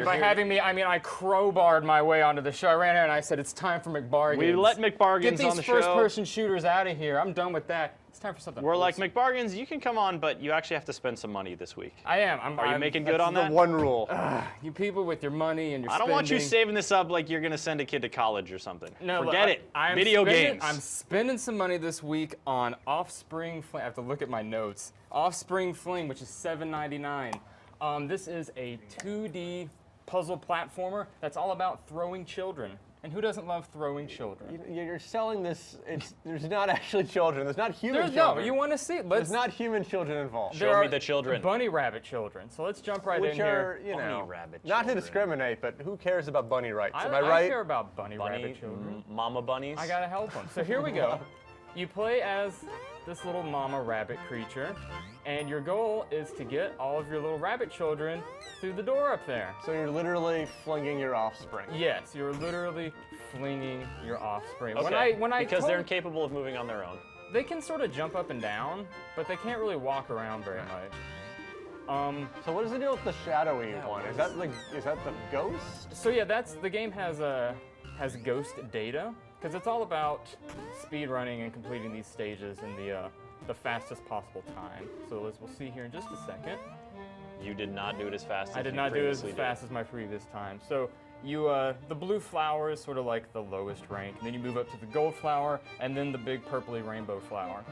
By having me, I mean I crowbarred my way onto the show. I ran here and I said, it's time for McBargains. We let McBargains Get these on the show. first-person shooters out of here. I'm done with that. It's time for something We're else. like, McBargains, you can come on, but you actually have to spend some money this week. I am. Are you making good on That's that? the one rule. You people with your money and your I don't want you spending. saving this up like you're going to send a kid to college or something. No, Forget it. Video games. I'm spending some money this week on Offspring Fling. I have to look at my notes. Offspring Fling, which is $7.99. This is a 2D puzzle platformer that's all about throwing children. And who doesn't love throwing children? You're selling this. There's not actually children. There's not human There's children. no. You want to see it? There's not human children involved. Show me the children. Bunny rabbit children. So let's jump right in Which are, here. you know, Bunny rabbit not to children. discriminate, but who cares about bunny rights? Am I I right? care about bunny rabbit children. Mama bunnies. I gotta help them. So here we go. You play as this little mama rabbit creature, and your goal is to get all of your little rabbit children through the door up there. So you're literally flinging your offspring. Yes, you're literally flinging your offspring. Okay. When I because they're incapable of moving on their own. they can sort of jump up and down, but they can't really walk around very much. So what is the deal with the shadowy one? Is that the ghost? So yeah, the game has ghost data because it's all about speed running and completing these stages in the fastest possible time. So as we'll see here in just a second. You did not do it as fast as I did you not do it as previously did. fast as my previous time. So the blue flower is sort of like the lowest rank, and then you move up to the gold flower, and then the big purpley rainbow flower.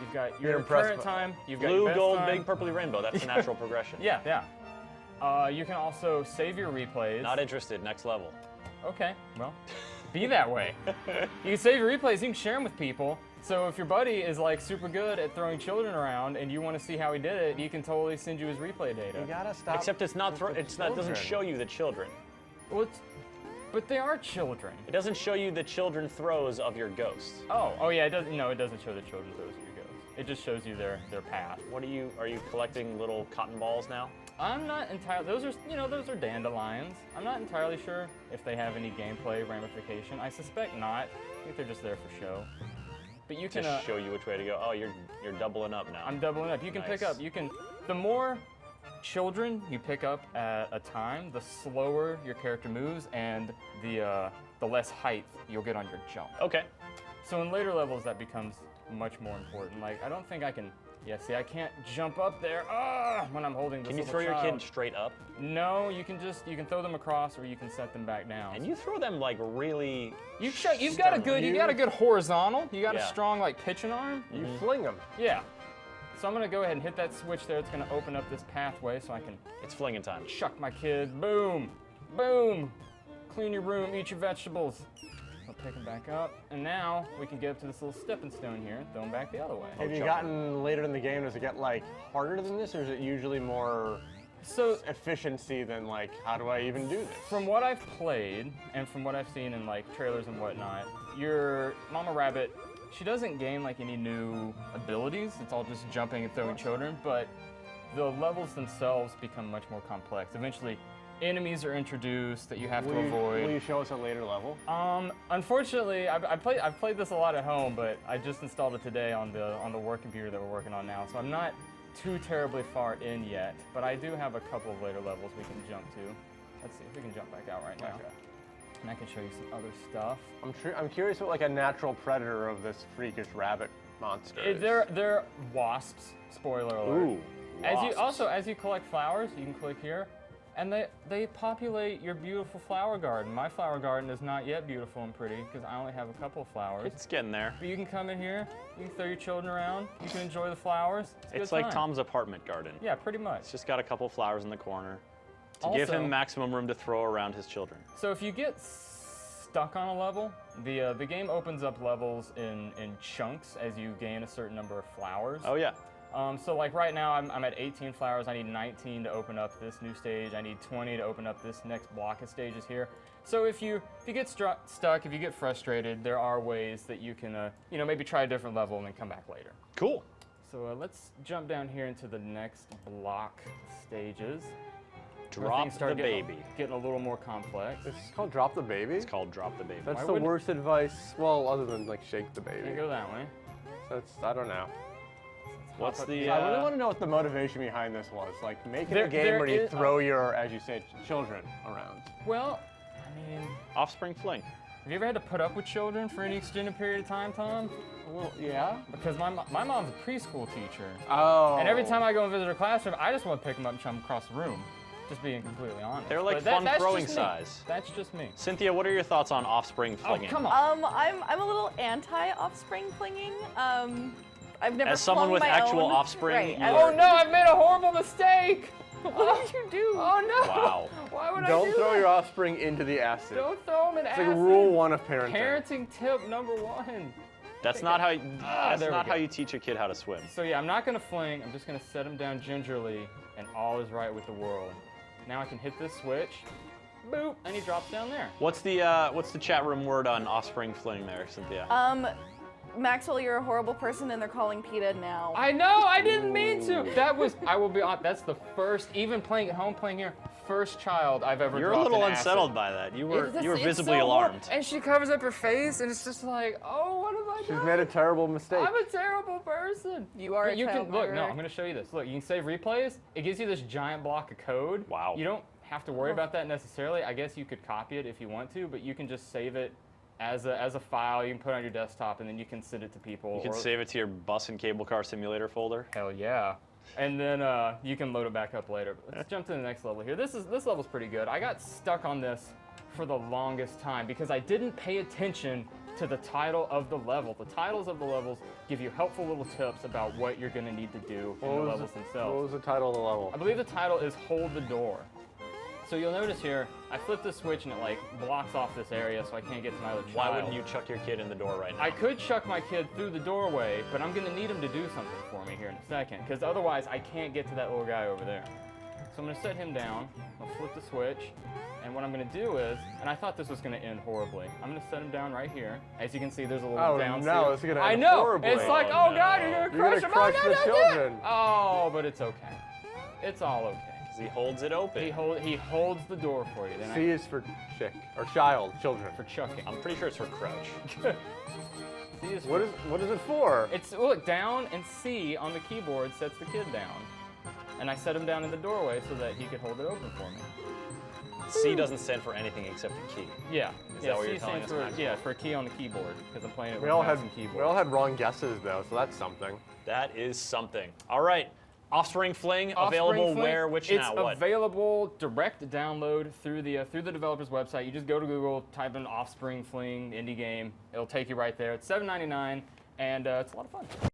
You've got your current time. You've got your Blue, best gold, time. big, purpley, rainbow. That's the natural progression. Yeah, yeah. You can also save your replays. Not interested. Next level. Okay, well, be that way. You can save your replays. You can share them with people. So if your buddy is like super good at throwing children around and you want to see how he did it, he can totally send you his replay data. You gotta stop. Except it's not. It doesn't show you the children. Well, but they are children. It doesn't show you the children throws of your ghosts. Oh yeah. It doesn't. No, it doesn't show the children throws of your ghosts. It just shows you their path. What are you collecting little cotton balls now? I'm not entirely. Those are dandelions. I'm not entirely sure if they have any gameplay ramification. I suspect not. I think they're just there for show. But you can Just show you which way to go. Oh, you're doubling up now. I'm doubling up. You can pick up. The more children you pick up at a time, the slower your character moves, and the less height you'll get on your jump. Okay. So in later levels, that becomes much more important. Like I don't think I can. Yeah, see, I can't jump up there when I'm holding this Can you little throw your child. kid straight up? No, you can throw them across, or you can set them back down. And you throw them like really. You've got a good horizontal. You got a Yeah. strong like pitching arm. You fling them. Yeah. So I'm gonna go ahead and hit that switch there. It's gonna open up this pathway so I can It's flinging time. chuck my kid. Boom, boom. Clean your room. Eat your vegetables. I'll pick them back up, and now we can get up to this little stepping stone here and throw them back the other way. Have you gotten later in the game? Does it get like harder than this, or is it usually more So efficiency than like how do I even do this? from what I've played and from what I've seen in like trailers and whatnot, your Mama Rabbit, she doesn't gain like any new abilities. It's all just jumping and throwing children, but the levels themselves become much more complex. Eventually, enemies are introduced that you have to avoid. Will you show us a later level? Unfortunately, I've played this a lot at home, but I just installed it today on the work computer that we're working on now, so I'm not too terribly far in yet. But I do have a couple of later levels we can jump to. Let's see if we can jump back out right now. Okay. And I can show you some other stuff. I'm curious what like a natural predator of this freakish rabbit monster is. They're wasps. Spoiler alert. Ooh, wasps. As you collect flowers, you can click here, and they populate your beautiful flower garden. My flower garden is not yet beautiful and pretty because I only have a couple of flowers. It's getting there. But you can come in here, you can throw your children around, you can enjoy the flowers. It's a good like time. Tom's apartment garden. Yeah, pretty much. It's just got a couple flowers in the corner to give Also- him maximum room to throw around his children. So if you get stuck on a level, the game opens up levels in chunks as you gain a certain number of flowers. Oh yeah. So like right now I'm at 18 flowers. I need 19 to open up this new stage. I need 20 to open up this next block of stages here. So if you get stuck, if you get frustrated, there are ways that you can maybe try a different level and then come back later. Cool. So let's jump down here into the next block stages. where Drop things start the getting baby. Getting a little more complex. This is called drop the baby? It's called drop the baby. That's Why the would- worst advice, well, other than like shake the baby. Can't go that way. That's, I don't know. Let's What's the? I really want to know what the motivation behind this was. Like making There- a game there where you is- throw your, as you say, children around. Well, I mean, Offspring Fling. have you ever had to put up with children for any extended period of time, Tom? Well, yeah. Because my mom's a preschool teacher. Oh. And every time I go and visit her classroom, I just want to pick them up and shove them across the room. Just being completely honest. They're like But fun that's throwing just me. size. That's just me. Cynthia, what are your thoughts on Offspring Oh, Flinging? come on. I'm a little anti-offspring flinging. I've never As someone flung with my actual own. offspring, Right. you as- Oh no, I've made a horrible mistake! What did you do? Oh no! Wow. Why would I Don't do throw that? your offspring into the acid. Don't throw them in It's acid. like rule 1 of parenting. Parenting tip number 1. That's not how. That's there we not go. how you teach a kid how to swim. So yeah, I'm not gonna fling. I'm just gonna set him down gingerly, and all is right with the world. Now I can hit this switch, boop, and he drops down there. What's the chat room word on Offspring Fling there, Cynthia? Maxwell, you're a horrible person, and they're calling PETA now. I know, I didn't mean to. That was, I will be honest, that's the first, even playing at home, playing here, first child I've ever You're a dropped little in acid. unsettled by that. You were It's visibly so alarmed. horrible. And she covers up her face, and it's just like, oh, what have I done? She's made a terrible mistake. I'm a terrible person. You are But a you child can look. No, murderer. I'm going to show you this. Look, you can save replays. It gives you this giant block of code. Wow. You don't have to worry about that necessarily. I guess you could copy it if you want to, but you can just save it as a file. You can put it on your desktop, and then you can send it to people. You can save it to your bus and cable car simulator folder. Hell yeah. And then you can load it back up later. But let's jump to the next level here. This level's pretty good. I got stuck on this for the longest time because I didn't pay attention to the title of the level. The titles of the levels give you helpful little tips about what you're going to need to do in the levels themselves. What was the title of the level? I believe the title is Hold the Door. So you'll notice here, I flip the switch and it like blocks off this area so I can't get to my other child. Why wouldn't you chuck your kid in the door right now? I could chuck my kid through the doorway, but I'm gonna need him to do something for me here in a second, because otherwise I can't get to that little guy over there. So I'm gonna set him down, I'll flip the switch, and what I'm gonna do is, and I thought this was gonna end horribly, I'm gonna set him down right here. As you can see, there's a little Oh, down no, seat. it's gonna I end know, horribly. it's like, Oh, oh God, no. you're gonna You're crush gonna him. Oh, crush no, the don't do it. children. Oh, but it's okay. It's all okay. He holds it open. He holds the door for you. Then C is for chick, or child, children. for chucking. I'm pretty sure it's for crouch. C is What is it for? It's, look, down and C on the keyboard sets the kid down. And I set him down in the doorway so that he could hold it open for me. C doesn't stand for anything except a key. Yeah. Is yeah, that what C you're telling stands us, for, Maxwell? yeah, for a key on the keyboard, because I'm playing it We with all mouse had and keyboard. we all had wrong guesses though, so that's something. That is something. All right. Offspring Fling, Offspring available Fling, where, which, it's now, what? available direct download through the developer's website. You just go to Google, type in Offspring Fling indie game. It'll take you right there. It's $7.99, and it's a lot of fun.